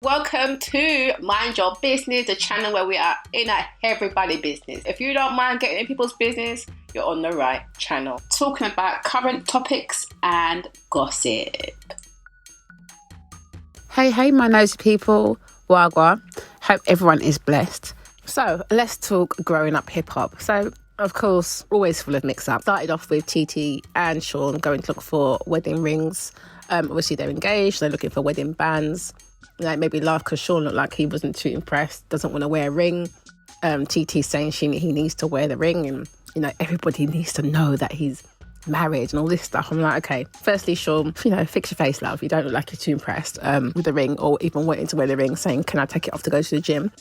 Welcome to Mind Your Business, the channel where we are in everybody's business. If you don't mind getting in people's business, you're on the right channel. Talking about current topics and gossip. Hey, my nosy people. Wagwa. Hope everyone is blessed. So, let's talk growing up hip hop. So, of course, always full of mix-up. Started off with TT and Sean going to look for wedding rings. Obviously, they're engaged. They're looking for wedding bands. Like, maybe laugh because Sean looked like he wasn't too impressed, doesn't want to wear a ring. TT saying he needs to wear the ring, and everybody needs to know that he's married and all this stuff. I'm like, okay, firstly, Sean, fix your face, love. You don't look like you're too impressed with the ring, or even wanting to wear the ring, saying, can I take it off to go to the gym?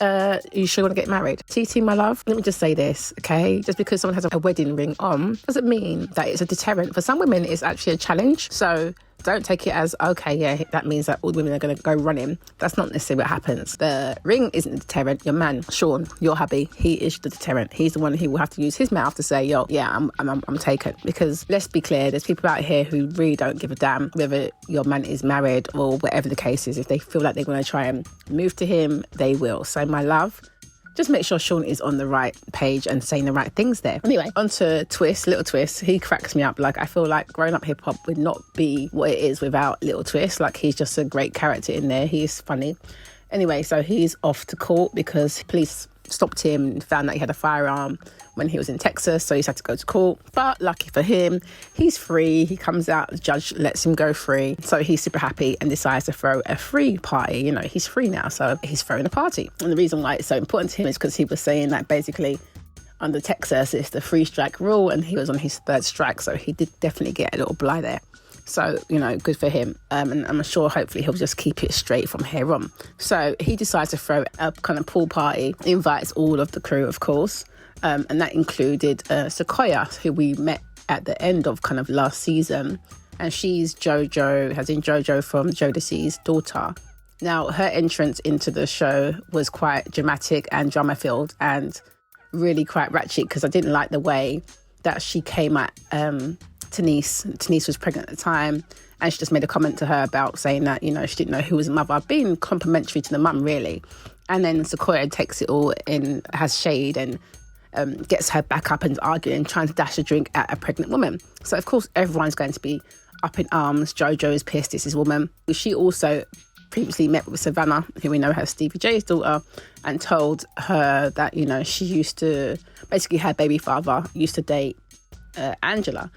You sure want to get married? TT, my love, let me just say this, okay? Just because someone has a wedding ring on doesn't mean that it's a deterrent. For some women, it's actually a challenge. So don't take it as, okay, yeah, that means that all women are going to go running. That's not necessarily what happens. The ring isn't the deterrent. Your man, Sean, your hubby, he is the deterrent. He's the one who will have to use his mouth to say, yo, yeah, I'm taken. Because let's be clear, there's people out here who really don't give a damn whether your man is married or whatever the case is. If they feel like they're going to try and move to him, they will. So my love, just make sure Sean is on the right page and saying the right things there. Anyway, on to Little Twist. He cracks me up. Like, I feel like growing up hip hop would not be what it is without Little Twist. Like, he's just a great character in there. He's funny. Anyway, so he's off to court because police stopped him and found that he had a firearm when he was in Texas, so he's had to go to court. But lucky for him, he's free. He comes out, the judge lets him go free. So he's super happy and decides to throw a free party. He's free now, so he's throwing a party. And the reason why it's so important to him is because he was saying that basically under Texas, it's the 3-strike rule, and he was on his 3rd strike, so he did definitely get a little bly there. So, good for him. And I'm sure hopefully he'll just keep it straight from here on. So he decides to throw a kind of pool party, invites all of the crew, of course. And that included Sakoya, who we met at the end of kind of last season. And she's Jojo from Jodeci's daughter. Now, her entrance into the show was quite dramatic and drama-filled and really quite ratchet, because I didn't like the way that she came at Denise. Denise was pregnant at the time, and she just made a comment to her about saying that, she didn't know who was the mother, being complimentary to the mum, really. And then Sakoya takes it all in, has shade, and gets her back up and arguing, trying to dash a drink at a pregnant woman. So, of course, everyone's going to be up in arms. Jojo is pissed, it's his woman. She also previously met with Savanna, who we know has Stevie J's daughter, and told her that, she used to, basically her baby father used to date Angela.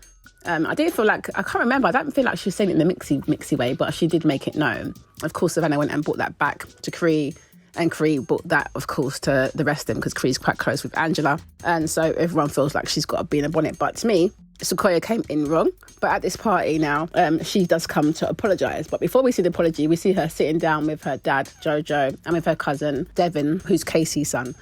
I didn't feel like, I can't remember, I don't feel like she was saying it in the mixy way, but she did make it known. Of course, Savanna went and brought that back to Cree, and Cree brought that, of course, to the rest of them, because Cree's quite close with Angela. And so everyone feels like she's got to be in a bonnet. But to me, Sakoya came in wrong. But at this party now, she does come to apologise. But before we see the apology, we see her sitting down with her dad, Jojo, and with her cousin, Devin, who's Casey's son.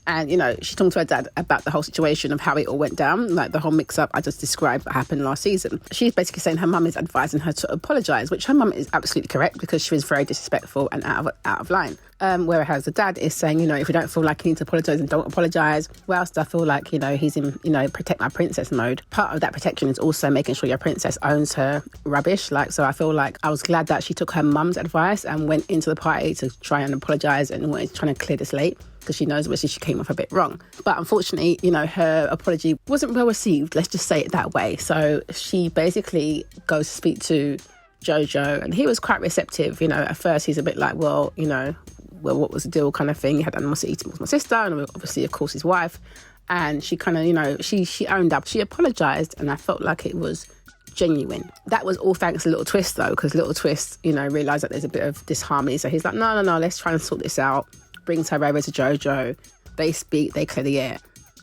And, she talked to her dad about the whole situation of how it all went down, like the whole mix-up I just described that happened last season. She's basically saying her mum is advising her to apologise, which her mum is absolutely correct, because she was very disrespectful and out of line. Whereas the dad is saying, if you don't feel like you need to apologise, then don't apologise. Whilst I feel like, he's in, protect my princess mode. Part of that protection is also making sure your princess owns her rubbish. So I feel like I was glad that she took her mum's advice and went into the party to try and apologise and was trying to clear the slate, because she knows obviously she came off a bit wrong. But unfortunately, her apology wasn't well received, let's just say it that way. So she basically goes to speak to Jojo, and he was quite receptive. At first he's a bit like, well, what was the deal kind of thing. He had animosity towards my sister, and obviously, of course, his wife. And she kind of, she owned up. She apologised, and I felt like it was genuine. That was all thanks to Little Twist, though, because Little Twist, realised that there's a bit of disharmony. So he's like, no, let's try and sort this out. Brings her over to Jojo. They speak, they clear the air.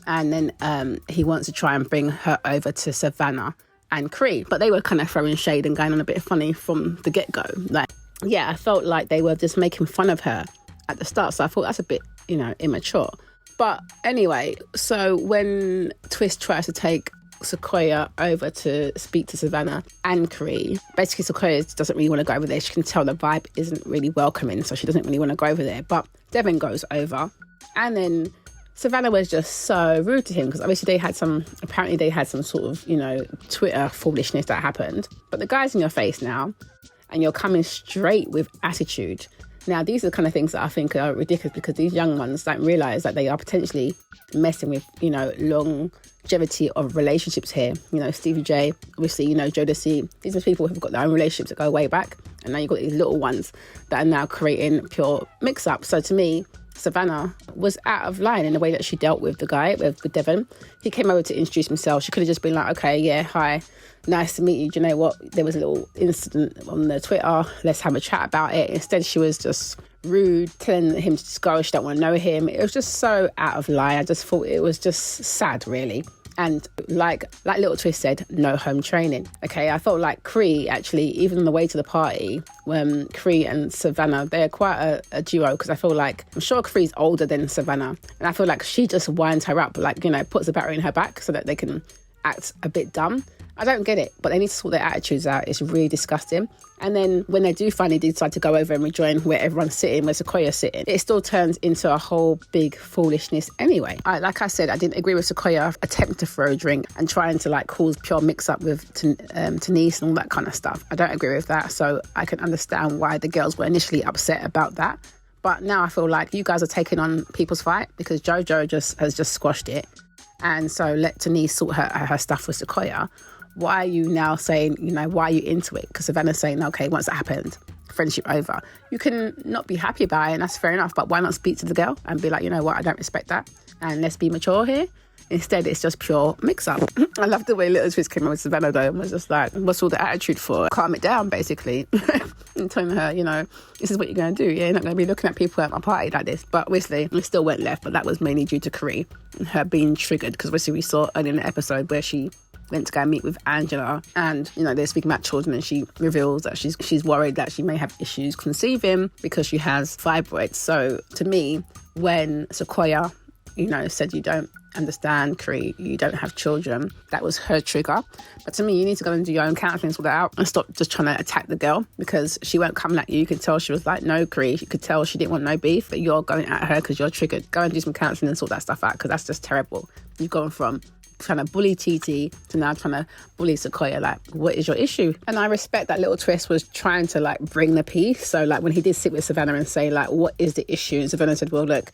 And then he wants to try and bring her over to Savanna and Cree. But they were kind of throwing shade and going on a bit funny from the get-go. I felt like they were just making fun of her at the start. So I thought that's a bit, immature. But anyway, so when Twist tries to take Sakoya over to speak to Savanna and Cree, basically Sakoya doesn't really want to go over there. She can tell the vibe isn't really welcoming, so she doesn't really want to go over there. But Devin goes over, and then Savanna was just so rude to him, because obviously they had some sort of, Twitter foolishness that happened. But the guy's in your face now, and you're coming straight with attitude. Now, these are the kind of things that I think are ridiculous because these young ones don't realise that they are potentially messing with, longevity of relationships here. Stevie J, obviously, Jodeci. These are people who've got their own relationships that go way back. And now you've got these little ones that are now creating pure mix-up. So to me, Savanna was out of line in the way that she dealt with the guy, with Devon. He came over to introduce himself. She could have just been like, okay, yeah, hi, nice to meet you. Do you know what? There was a little incident on the Twitter. Let's have a chat about it. Instead, she was just rude, telling him to just go. She don't want to know him. It was just so out of line. I just thought it was just sad, really. And like Little Twist said, no home training. Okay, I felt like Cree, actually, even on the way to the party, when Cree and Savanna, they're quite a duo, because I feel like, I'm sure Cree's older than Savanna, and I feel like she just winds her up, puts the battery in her back so that they can act a bit dumb. I don't get it, but they need to sort their attitudes out. It's really disgusting. And then when they do finally decide to go over and rejoin where everyone's sitting, where Sakoya's sitting, it still turns into a whole big foolishness anyway. Like I said, I didn't agree with Sakoya attempting to throw a drink and trying to cause pure mix-up with Denise and all that kind of stuff. I don't agree with that, so I can understand why the girls were initially upset about that. But now I feel like you guys are taking on people's fight because JoJo has just squashed it. And so let Denise sort her stuff with Sakoya. Why are you now saying, why are you into it? Because Savanna's saying, okay, once that happened, friendship over. You can not be happy about it, and that's fair enough, but why not speak to the girl and be like, you know what, I don't respect that, and let's be mature here. Instead, it's just pure mix-up. I love the way Little Twist came on with Savanna, though, and was just like, what's all the attitude for? Calm it down, basically. And telling her, this is what you're going to do. You're not going to be looking at people at my party like this. But obviously, we still went left, but that was mainly due to Cree and her being triggered, because obviously we saw earlier in the episode where she went to go and meet with Angela, and they're speaking about children, and she reveals that she's worried that she may have issues conceiving because she has fibroids. So to me, when Sakoya said you don't understand, Cree, you don't have children, that was her trigger. But to me, you need to go and do your own counselling, sort that out, and stop just trying to attack the girl, because she won't come at you. You could tell she was like, no, Cree. You could tell she didn't want no beef, but you're going at her because you're triggered. Go and do some counselling and sort that stuff out, because that's just terrible. You've gone from trying to bully TT to now trying to bully Sakoya. What is your issue? And I respect that Little Twist was trying to bring the peace. So when he did sit with Savanna and say what is the issue, and Savanna said, well, look,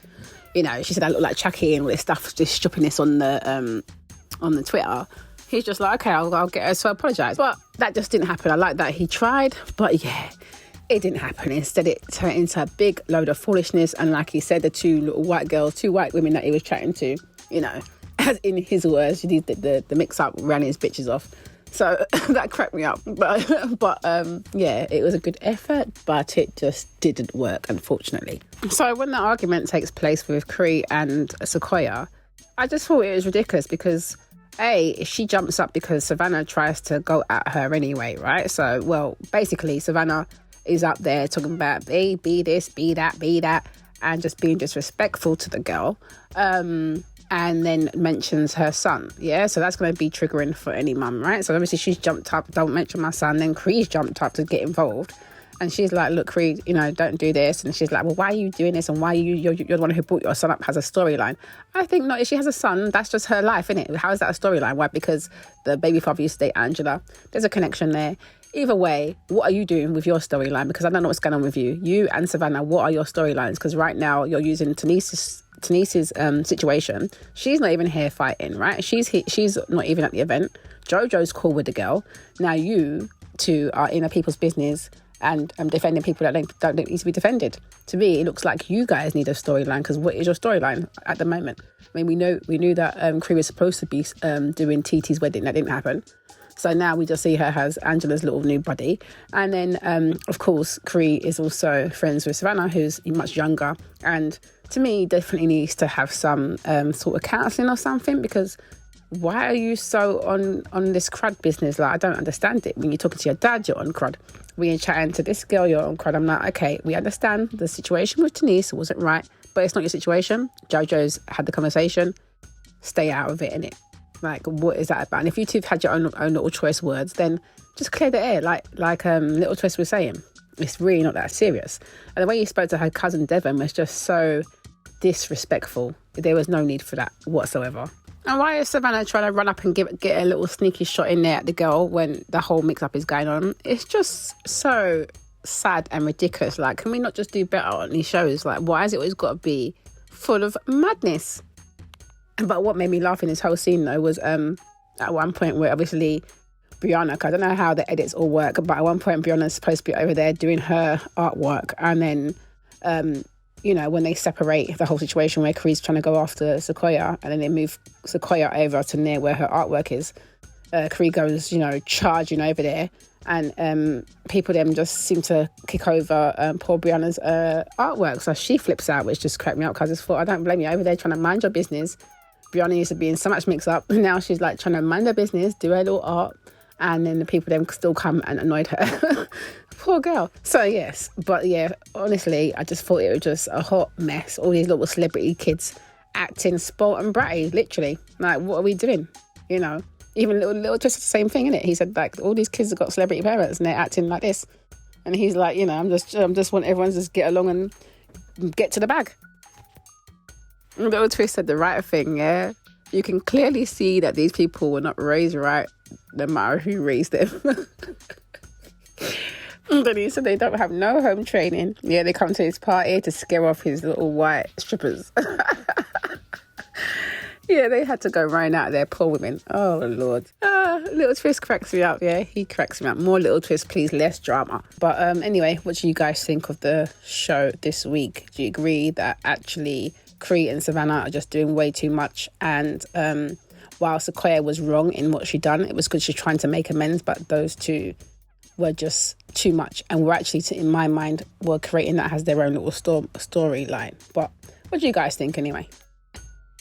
she said I look like Chucky and all this stuff, this shoppiness on the Twitter. He's just like, okay, I'll get her to apologise. But that just didn't happen. I like that he tried, but yeah, it didn't happen. Instead, it turned into a big load of foolishness. And like he said, the two white women that he was chatting to, as in his words, the mix-up ran his bitches off. So that cracked me up. But yeah, it was a good effort, but it just didn't work, unfortunately. So when the argument takes place with Cree and Sakoya, I just thought it was ridiculous because, she jumps up because Savanna tries to go at her anyway, right? So, well, basically, Savanna is up there talking about be this, be that, and just being disrespectful to the girl. And then mentions her son. Yeah, so that's going to be triggering for any mum, right? So obviously she's jumped up, don't mention my son. Then Cree's jumped up to get involved. And she's like, look, Cree, don't do this. And she's like, well, why are you doing this? And why you're the one who brought your son up, has a storyline. I think, no, if she has a son, that's just her life, isn't it? How is that a storyline? Why? Because the baby father used to date Angela. There's a connection there. Either way, what are you doing with your storyline? Because I don't know what's going on with you. You and Savanna, what are your storylines? Because right now you're using Denise's situation. She's not even here fighting, right? She's not even at the event. JoJo's cool with the girl. Now you two are in a people's business and defending people that don't need to be defended. To me, it looks like you guys need a storyline, because what is your storyline at the moment? I mean, we knew that Cree was supposed to be doing TT's wedding. That didn't happen. So now we just see her as Angela's little new buddy. And then, of course, Cree is also friends with Savanna, who's much younger. And to me, definitely needs to have some sort of counselling or something, because why are you so on this crud business? I don't understand it. When you're talking to your dad, you're on crud. When you're chatting to this girl, you're on crud. I'm like, okay, we understand the situation with Denise wasn't right, but it's not your situation. JoJo's had the conversation. Stay out of it, innit? What is that about? And if you two have had your own little choice words, then just clear the air, like Little Twist was saying. It's really not that serious. And the way you spoke to her cousin Devon was just so disrespectful. There was no need for that whatsoever. And why is Savanna trying to run up and get a little sneaky shot in there at the girl when the whole mix-up is going on? It's just so sad and ridiculous. Like, can we not just do better on these shows? Like, why has it always got to be full of madness? But what made me laugh in this whole scene, though, was at one point where obviously Brianna, because I don't know how the edits all work, but at one point Brianna's supposed to be over there doing her artwork, and then when they separate, the whole situation where Cree's trying to go after Sakoya, and then they move Sakoya over to near where her artwork is, Cree goes, charging over there, and people then just seem to kick over poor Brianna's artwork. So she flips out, which just cracked me up, because I just thought, I don't blame you, over there trying to mind your business. Brianna used to be in so much mix up. Now she's like trying to mind her business, do her little art, and then the people then still come and annoyed her. Poor girl. So yes, but yeah, honestly, I just thought it was just a hot mess. All these little celebrity kids acting spoilt and bratty, literally. Like, what are we doing? Even little Twist, the same thing, innit? He said, like, all these kids have got celebrity parents and they're acting like this. And he's like, I'm just want everyone to just get along and get to the bag. Little Twist said the right thing, yeah? You can clearly see that these people were not raised right, no matter who raised them. And then he said they don't have no home training. Yeah, they come to his party to scare off his little white strippers. Yeah, they had to go running out of there, poor women. Oh, Lord. Little Twist cracks me up, yeah? He cracks me up. More Little Twist, please, less drama. But anyway, what do you guys think of the show this week? Do you agree that actually Cree and Savanna are just doing way too much? And while Sakoya was wrong in what she done, it was good she's trying to make amends, but those two were just too much. And we're actually, in my mind, we're creating that as their own little storyline. But what do you guys think anyway?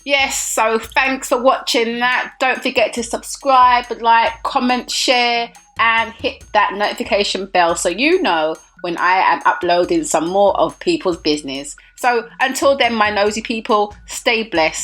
Yes, so thanks for watching that. Don't forget to subscribe, like, comment, share, and hit that notification bell so you know when I am uploading some more of people's business. So until then, my nosy people, stay blessed.